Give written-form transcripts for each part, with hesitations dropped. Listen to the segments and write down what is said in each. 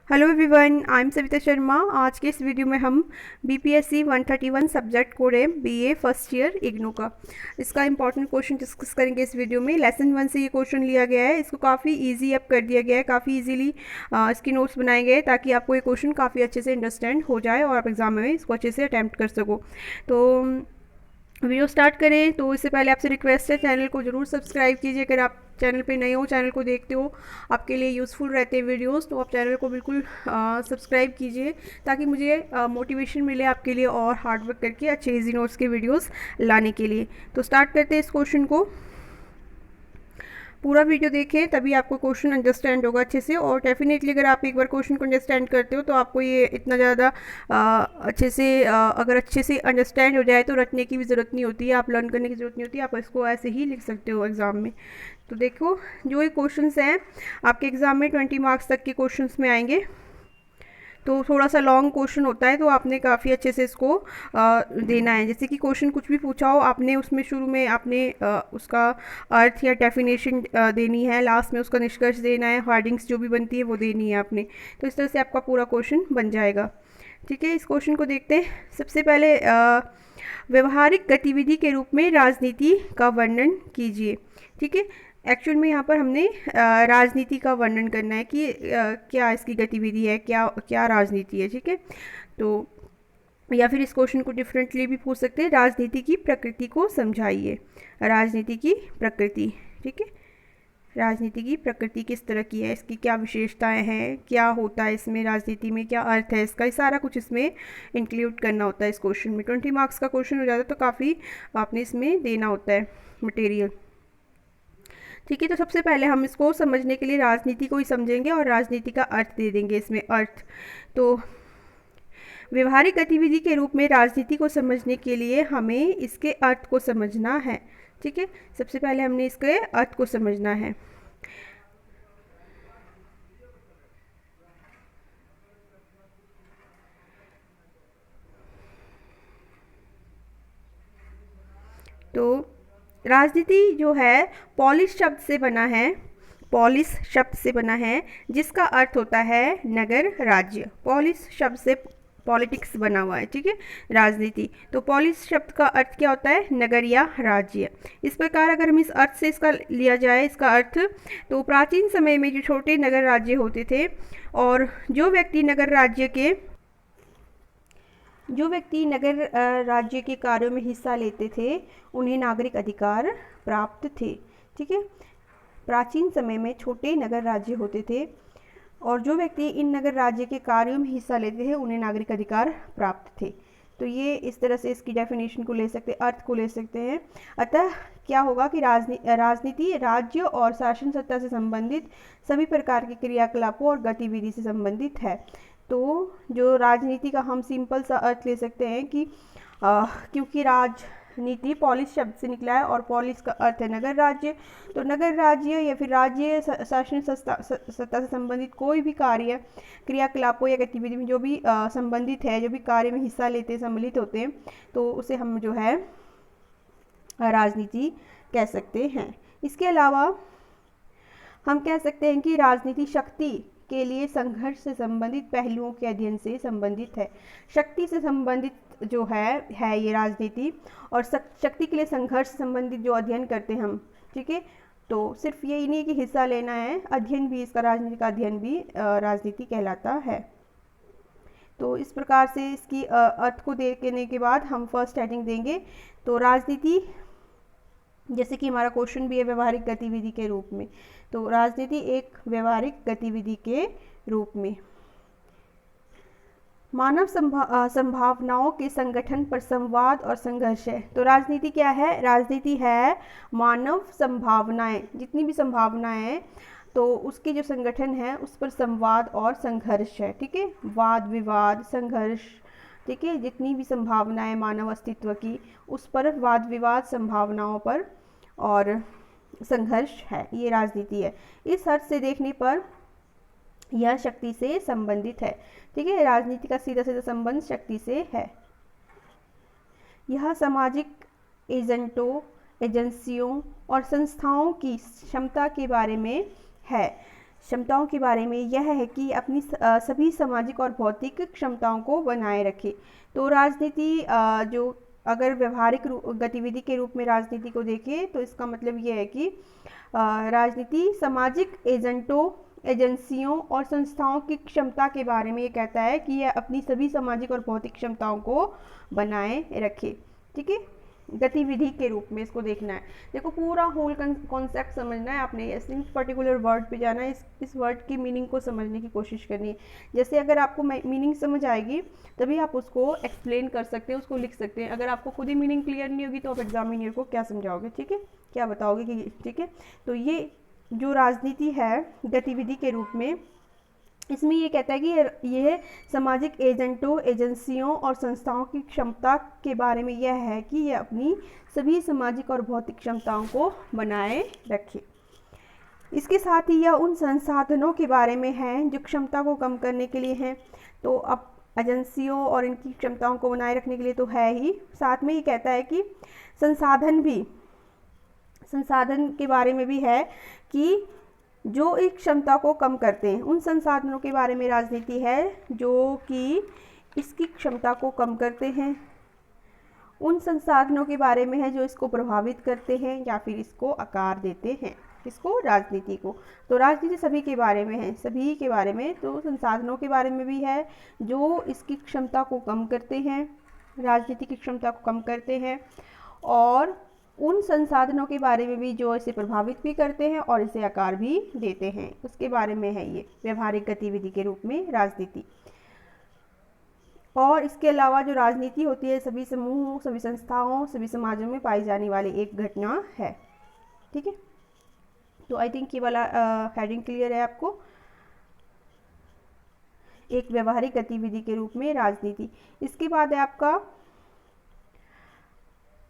Hello everyone, I am Savita Sharma. आज के इस वीडियो में हम बीपीएससी 131 सब्जेक्ट कोड है बीए फर्स्ट ईयर इग्नू का इसका इंपॉर्टेंट क्वेश्चन डिस्कस करेंगे। इस वीडियो में लेसन 1 से ये क्वेश्चन लिया गया है। इसको काफ़ी इजी अब कर दिया गया है, काफ़ी इजीली इसकी नोट्स बनाए गए ताकि आपको ये क्वेश्चन काफ़ी अच्छे से अंडरस्टैंड हो जाए और आप एग्जाम में इसको अच्छे से अटैम्प्ट कर सको। तो वीडियो स्टार्ट करें तो इससे पहले आपसे रिक्वेस्ट है, चैनल को ज़रूर सब्सक्राइब कीजिए। अगर आप चैनल पे नए हो, चैनल को देखते हो, आपके लिए यूज़फुल रहते हैं वीडियोस, तो आप चैनल को बिल्कुल सब्सक्राइब कीजिए ताकि मुझे मोटिवेशन मिले आपके लिए और हार्ड वर्क करके अच्छे इजी नोट्स के वीडियोस लाने के लिए। तो स्टार्ट करते हैं इस क्वेश्चन को। पूरा वीडियो देखें तभी आपको क्वेश्चन अंडरस्टैंड होगा अच्छे से, और डेफिनेटली अगर आप एक बार क्वेश्चन को अंडरस्टैंड करते हो तो आपको ये इतना ज़्यादा अच्छे से अगर अच्छे से अंडरस्टैंड हो जाए तो रटने की भी ज़रूरत नहीं होती है, आप लर्न करने की ज़रूरत नहीं होती है, आप इसको ऐसे ही लिख सकते हो एग्ज़ाम में। तो देखो, जो ये क्वेश्चंस हैं आपके एग्ज़ाम में 20 मार्क्स तक के क्वेश्चंस में आएंगे। तो थोड़ा सा लॉन्ग क्वेश्चन होता है, तो आपने काफ़ी अच्छे से इसको देना है। जैसे कि क्वेश्चन कुछ भी पूछा हो, आपने उसमें शुरू में आपने उसका अर्थ या डेफिनेशन देनी है, लास्ट में उसका निष्कर्ष देना है, वर्डिंग्स जो भी बनती है वो देनी है आपने। तो इस तरह से आपका पूरा क्वेश्चन बन जाएगा। ठीक है, इस क्वेश्चन को देखते हैं। सबसे पहले व्यवहारिक गतिविधि के रूप में राजनीति का वर्णन कीजिए। ठीक है, एक्चुअल में यहाँ पर हमने राजनीति का वर्णन करना है कि क्या इसकी गतिविधि है, क्या क्या राजनीति है। ठीक है, तो या फिर इस क्वेश्चन को डिफरेंटली भी पूछ सकते हैं, राजनीति की प्रकृति को समझाइए। राजनीति की प्रकृति, ठीक है, राजनीति की प्रकृति किस तरह की है, इसकी क्या विशेषताएं हैं, क्या होता है इसमें, राजनीति में क्या अर्थ है इसका, ये सारा कुछ इसमें इंक्लूड करना होता है इस क्वेश्चन में। 20 मार्क्स का क्वेश्चन हो जाता है तो काफ़ी आपने इसमें देना होता है मटेरियल। ठीक है, तो सबसे पहले हम इसको समझने के लिए राजनीति को ही समझेंगे और राजनीति का अर्थ दे देंगे इसमें अर्थ। तो व्यवहारिक गतिविधि के रूप में राजनीति को समझने के लिए हमें इसके अर्थ को समझना है। ठीक है, सबसे पहले हमने इसके अर्थ को समझना है। तो राजनीति जो है पॉलिश शब्द से बना है, पॉलिस शब्द से बना है जिसका अर्थ होता है नगर राज्य। पॉलिस शब्द से पॉलिटिक्स बना हुआ है। ठीक है, राजनीति। तो पॉलिस शब्द का अर्थ क्या होता है, नगर या राज्य। इस प्रकार अगर हम इस अर्थ से इसका लिया जाए इसका अर्थ, तो प्राचीन समय में जो छोटे नगर राज्य होते थे और जो व्यक्ति नगर राज्य के कार्यों में हिस्सा लेते थे उन्हें नागरिक अधिकार प्राप्त थे। ठीक है, प्राचीन समय में छोटे नगर राज्य होते थे और जो व्यक्ति इन नगर राज्य के कार्यों में हिस्सा लेते थे उन्हें नागरिक अधिकार प्राप्त थे। तो ये इस तरह से इसकी डेफिनेशन को ले सकते, अर्थ को ले सकते हैं। अतः क्या होगा कि राजनीति राज्य और शासन सत्ता से संबंधित सभी प्रकार के क्रियाकलापों और गतिविधि से संबंधित है। तो जो राजनीति का हम सिंपल सा अर्थ ले सकते हैं कि क्योंकि राजनीति पॉलिस शब्द से निकला है और पॉलिस का अर्थ है नगर राज्य, तो नगर राज्य या फिर राज्य शासन सत्ता से संबंधित कोई भी कार्य क्रियाकलापों या गतिविधि में जो भी संबंधित है, जो भी कार्य में हिस्सा लेते सम्मिलित होते हैं, तो उसे हम जो है राजनीति कह सकते हैं। इसके अलावा हम कह सकते हैं कि राजनीति शक्ति के लिए संघर्ष से संबंधित पहलुओं के अध्ययन से संबंधित है। शक्ति से संबंधित जो है ये राजनीति, और शक्ति के लिए संघर्ष से संबंधित जो अध्ययन करते हैं हम। ठीक है, तो सिर्फ यही नहीं कि हिस्सा लेना है, अध्ययन भी इसका, राजनीति का अध्ययन भी राजनीति कहलाता है। तो इस प्रकार से इसकी अर्थ को देखने के बाद हम फर्स्ट हेडिंग देंगे। तो राजनीति, जैसे कि हमारा क्वेश्चन भी है व्यवहारिक गतिविधि के रूप में, तो राजनीति एक व्यवहारिक गतिविधि के रूप में मानव संभावनाओं के संगठन पर संवाद और संघर्ष है। तो राजनीति क्या है, राजनीति है मानव संभावनाएं, जितनी भी संभावनाएं हैं तो उसके जो संगठन है उस पर संवाद और संघर्ष है। ठीक है, वाद विवाद संघर्ष, ठीक है, जितनी भी संभावनाएं मानव अस्तित्व की उस पर वाद विवाद संभावनाओं पर और संघर्ष है, ये राजनीति है। इस अर्थ से देखने पर यह शक्ति से संबंधित है। ठीक है, राजनीति का सीधा सीधा संबंध शक्ति से है। यह सामाजिक एजेंसियों और संस्थाओं की क्षमता के बारे में है। क्षमताओं के बारे में यह है कि अपनी सभी सामाजिक और भौतिक क्षमताओं को बनाए रखे। तो राजनीति जो अगर व्यवहारिक गतिविधि के रूप में राजनीति को देखें तो इसका मतलब ये है कि राजनीति सामाजिक एजेंटों, एजेंसियों और संस्थाओं की क्षमता के बारे में ये कहता है कि यह अपनी सभी सामाजिक और भौतिक क्षमताओं को बनाए रखे। ठीक है, गतिविधि के रूप में इसको देखना है। देखो पूरा होल कॉन्सेप्ट समझना है आपने, इस पर्टिकुलर वर्ड पे जाना है, इस वर्ड की मीनिंग को समझने की कोशिश करनी है। जैसे अगर आपको मीनिंग समझ आएगी तभी आप उसको एक्सप्लेन कर सकते हैं, उसको लिख सकते हैं। अगर आपको खुद ही मीनिंग क्लियर नहीं होगी तो आप एग्जामिनर को क्या समझाओगे, ठीक है, क्या बताओगे कि ठीक है। तो ये जो राजनीति है गतिविधि के रूप में, इसमें ये कहता है कि यह सामाजिक एजेंटों, एजेंसियों और संस्थाओं की क्षमता के बारे में यह है कि यह अपनी सभी सामाजिक और भौतिक क्षमताओं को बनाए रखे। इसके साथ ही यह उन संसाधनों के बारे में है जो क्षमता को कम करने के लिए हैं। तो अब एजेंसियों और इनकी क्षमताओं को बनाए रखने के लिए तो है ही, साथ में ये कहता है कि संसाधन के बारे में भी है कि जो एक क्षमता को कम करते हैं। उन संसाधनों के बारे में राजनीति है जो कि इसकी क्षमता को कम करते हैं। उन संसाधनों के बारे में है जो इसको प्रभावित करते हैं या फिर इसको आकार देते हैं, इसको राजनीति को। तो राजनीति सभी के बारे में है, सभी के बारे में। तो संसाधनों के बारे में भी है जो इसकी क्षमता को कम करते हैं, राजनीति की क्षमता को कम करते हैं, और उन संसाधनों के बारे में भी जो इसे प्रभावित भी करते हैं और इसे आकार भी देते हैं, उसके बारे में है ये व्यवहारिक गतिविधि के रूप में राजनीति। और इसके अलावा जो राजनीति होती है सभी समूहों, सभी संस्थाओं, सभी समाजों में पाई जाने वाली एक घटना है। ठीक है, तो आई थिंक ये वाला हेडिंग क्लियर है आपको। एक व्यवहारिक गतिविधि के रूप में राजनीति। इसके बाद है आपका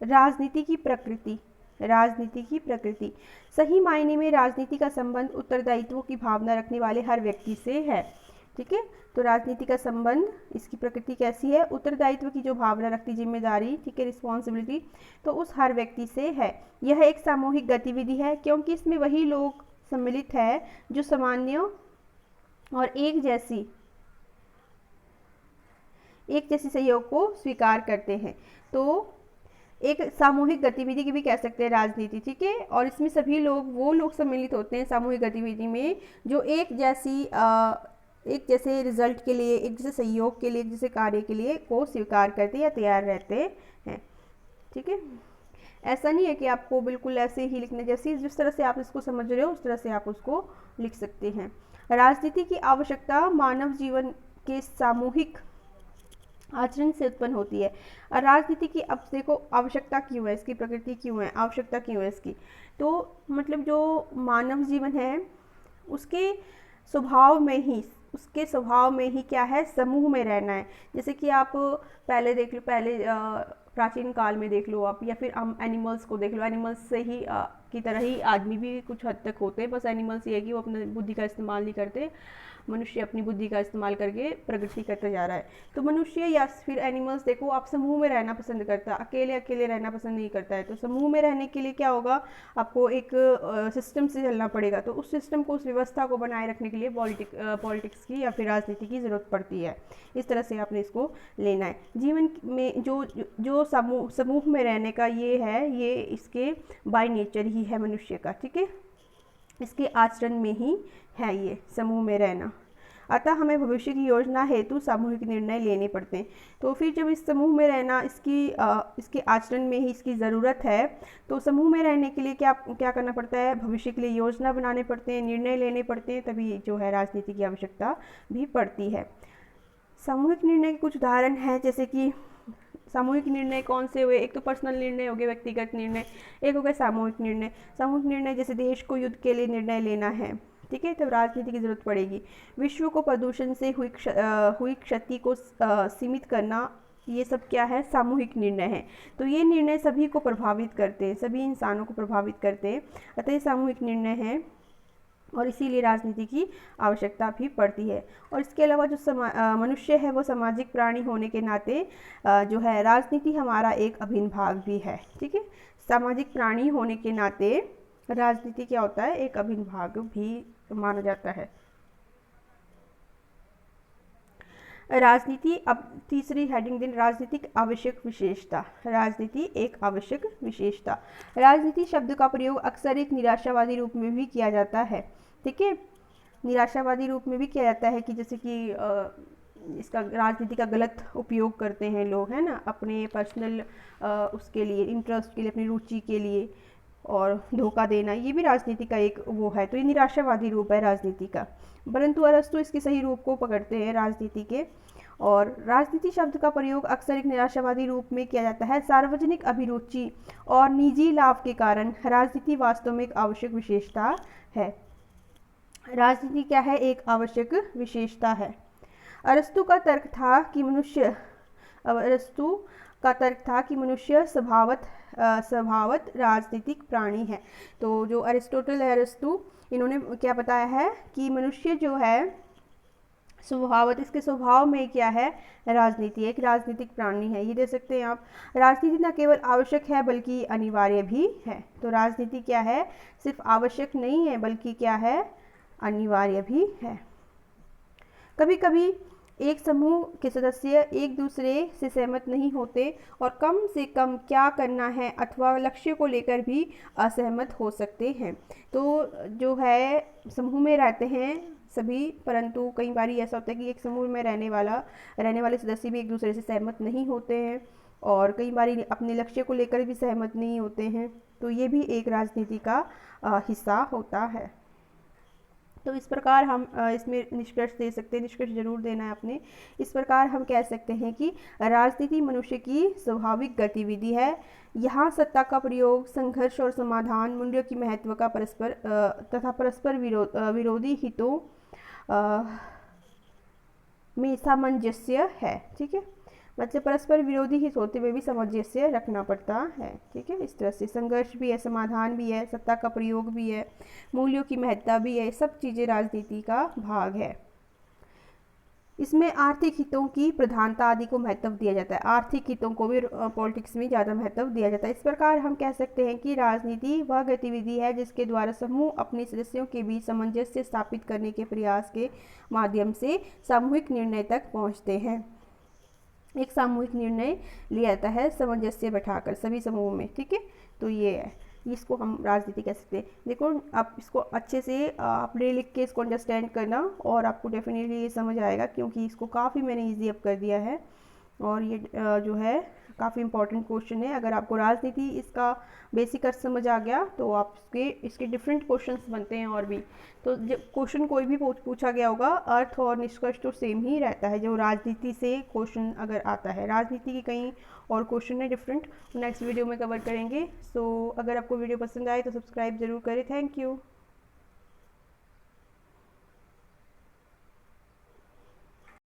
राजनीति की प्रकृति। राजनीति की प्रकृति, सही मायने में राजनीति का संबंध उत्तरदायित्व की भावना रखने वाले हर व्यक्ति से है। ठीक है, तो राजनीति का संबंध, इसकी प्रकृति कैसी है, उत्तरदायित्व की जो भावना रखती, जिम्मेदारी, ठीक है, रिस्पॉन्सिबिलिटी, तो उस हर व्यक्ति से है। यह एक सामूहिक गतिविधि है क्योंकि इसमें वही लोग सम्मिलित है जो सामान्य और एक जैसी सहयोग को स्वीकार करते हैं। तो एक सामूहिक गतिविधि की भी कह सकते हैं राजनीति। ठीक है, और इसमें सभी लोग, वो लोग सम्मिलित होते हैं सामूहिक गतिविधि में जो एक जैसे रिजल्ट के लिए, एक जैसे सहयोग के लिए, एक जैसे कार्य के लिए को स्वीकार करते या तैयार रहते हैं। ठीक है, ऐसा नहीं है कि आपको बिल्कुल ऐसे ही लिखना, जैसे जिस तरह से आप इसको समझ रहे हो उस तरह से आप उसको लिख सकते हैं। राजनीति की आवश्यकता मानव जीवन के सामूहिक आचरण से उत्पन्न होती है। राजनीति की, अब देखो आवश्यकता क्यों है, इसकी प्रकृति क्यों है, आवश्यकता क्यों है इसकी, तो मतलब जो मानव जीवन है उसके स्वभाव में ही क्या है, समूह में रहना है। जैसे कि आप पहले देख लो, पहले प्राचीन काल में देख लो आप, या फिर हम एनिमल्स को देख लो, एनिमल्स से ही की तरह ही आदमी भी कुछ हद तक होते हैं, बस एनिमल्स ये है कि वो अपनी बुद्धि का इस्तेमाल नहीं करते, मनुष्य अपनी बुद्धि का इस्तेमाल करके प्रगति करता जा रहा है। तो मनुष्य या फिर एनिमल्स देखो, आप समूह में रहना पसंद करता है, अकेले अकेले रहना पसंद नहीं करता है। तो समूह में रहने के लिए क्या होगा, आपको एक सिस्टम से चलना पड़ेगा। तो उस सिस्टम को, उस व्यवस्था को बनाए रखने के लिए पॉलिटिक्स की या फिर राजनीति की ज़रूरत पड़ती है। इस तरह से आपने इसको लेना है। जीवन में जो समूह में रहने का ये है, ये इसके बाय नेचर ही है मनुष्य का। ठीक है, इसके आचरण में ही है ये समूह में रहना। अतः हमें भविष्य की योजना हेतु सामूहिक निर्णय लेने पड़ते हैं। तो फिर जब इस समूह में रहना, इसके आचरण में ही इसकी ज़रूरत है, तो समूह में रहने के लिए क्या करना पड़ता है, भविष्य के लिए योजना बनाने पड़ते हैं, निर्णय लेने पड़ते हैं, तभी जो है राजनीति की आवश्यकता भी पड़ती है। सामूहिक निर्णय के कुछ उदाहरण हैं, जैसे कि सामूहिक निर्णय कौन से हुए, एक तो पर्सनल निर्णय हो गए, व्यक्तिगत निर्णय, एक हो गया सामूहिक निर्णय। सामूहिक निर्णय जैसे देश को युद्ध के लिए निर्णय लेना है, ठीक है, तब राजनीति की जरूरत पड़ेगी। विश्व को प्रदूषण से हुई क्षति को सीमित करना, ये सब क्या है, सामूहिक निर्णय है। तो ये निर्णय सभी को प्रभावित करते हैं, सभी इंसानों को प्रभावित करते हैं, अतः ये सामूहिक निर्णय है और इसीलिए राजनीति की आवश्यकता भी पड़ती है। और इसके अलावा जो मनुष्य है वो सामाजिक प्राणी होने के नाते जो है राजनीति हमारा एक अभिन्न भाग भी है। ठीक है, सामाजिक प्राणी होने के नाते राजनीति क्या होता है, एक अभिन्न भाग भी माना जाता है। राजनीति, अब तीसरी हेडिंग दिन राजनीतिक आवश्यक विशेषता। राजनीति एक आवश्यक विशेषता। राजनीति शब्द का प्रयोग अक्सर एक निराशावादी रूप में भी किया जाता है। ठीक है, निराशावादी रूप में भी किया जाता है कि जैसे कि इसका राजनीति का गलत उपयोग करते हैं लोग, है ना, अपने पर्सनल उसके लिए, इंटरेस्ट के लिए, अपनी रुचि के लिए, और धोखा देना, ये भी राजनीति का एक वो है। तो ये निराशावादी रूप है राजनीति का। परंतु अरस्तु इसके सही रूप को पकड़ते हैं राजनीति के। और राजनीति शब्द का प्रयोग अक्सर एक निराशावादी रूप में किया जाता है। सार्वजनिक अभिरुचि और निजी लाभ के कारण राजनीति वास्तव में एक आवश्यक विशेषता है। राजनीति क्या है? एक आवश्यक विशेषता है। अरस्तु का तर्क था कि मनुष्य स्वभावत राजनीतिक प्राणी है। तो जो अरिस्टोटल है, अरस्तु, इन्होंने क्या बताया है कि मनुष्य जो है स्वभावत, इसके स्वभाव में क्या है? राजनीति, एक राजनीतिक प्राणी है। ये दे सकते हैं आप। राजनीति न केवल आवश्यक है बल्कि अनिवार्य भी है। तो राजनीति क्या है? सिर्फ आवश्यक नहीं है बल्कि क्या है? अनिवार्य भी है। कभी कभी एक समूह के सदस्य एक दूसरे से सहमत नहीं होते और कम से कम क्या करना है अथवा लक्ष्य को लेकर भी असहमत हो सकते हैं। तो जो है समूह में रहते हैं सभी, परंतु कई बार ऐसा होता है कि एक समूह में रहने वाले सदस्य भी एक दूसरे से सहमत नहीं होते हैं और कई बार अपने लक्ष्य को लेकर भी सहमत नहीं होते हैं। तो ये भी एक राजनीति का हिस्सा होता है। तो इस प्रकार हम इसमें निष्कर्ष दे सकते हैं, निष्कर्ष जरूर देना है आपने। इस प्रकार हम कह सकते हैं कि राजनीति मनुष्य की स्वाभाविक गतिविधि है। यहाँ सत्ता का प्रयोग, संघर्ष और समाधान, मूल्यों की महत्व का परस्पर विरोधी हितों में सामंजस्य है। ठीक है, मतलब परस्पर विरोधी हित होते हुए भी सामंजस्य रखना पड़ता है। ठीक है, इस तरह से संघर्ष भी है, समाधान भी है, सत्ता का प्रयोग भी है, मूल्यों की महत्ता भी है, सब चीज़ें राजनीति का भाग है। इसमें आर्थिक हितों की प्रधानता आदि को महत्व दिया जाता है। आर्थिक हितों को भी पॉलिटिक्स में ज़्यादा महत्व दिया जाता है। इस प्रकार हम कह सकते हैं कि राजनीति वह गतिविधि है जिसके द्वारा समूह अपने सदस्यों के बीच सामंजस्य स्थापित करने के प्रयास के माध्यम से सामूहिक निर्णय तक पहुँचते हैं। एक सामूहिक निर्णय लिया जाता है सामंजस्य बैठाकर सभी समूह में। ठीक है, तो ये है, इसको हम राजनीति कह सकते हैं। देखो, आप इसको अच्छे से अपने लिख के इसको अंडरस्टैंड करना और आपको डेफिनेटली ये समझ आएगा, क्योंकि इसको काफ़ी मैंने ईजी अप कर दिया है और ये जो है काफ़ी इंपॉर्टेंट क्वेश्चन है। अगर आपको राजनीति इसका बेसिक अर्थ समझ आ गया तो आप इसके डिफरेंट क्वेश्चंस बनते हैं और भी। तो जब क्वेश्चन कोई भी पूछा गया होगा, अर्थ और निष्कर्ष तो सेम ही रहता है। जो राजनीति से क्वेश्चन अगर आता है, राजनीति की कहीं और क्वेश्चन है डिफरेंट, नेक्स्ट वीडियो में कवर करेंगे। सो अगर आपको वीडियो पसंद आए तो सब्सक्राइब ज़रूर करें। Thank you.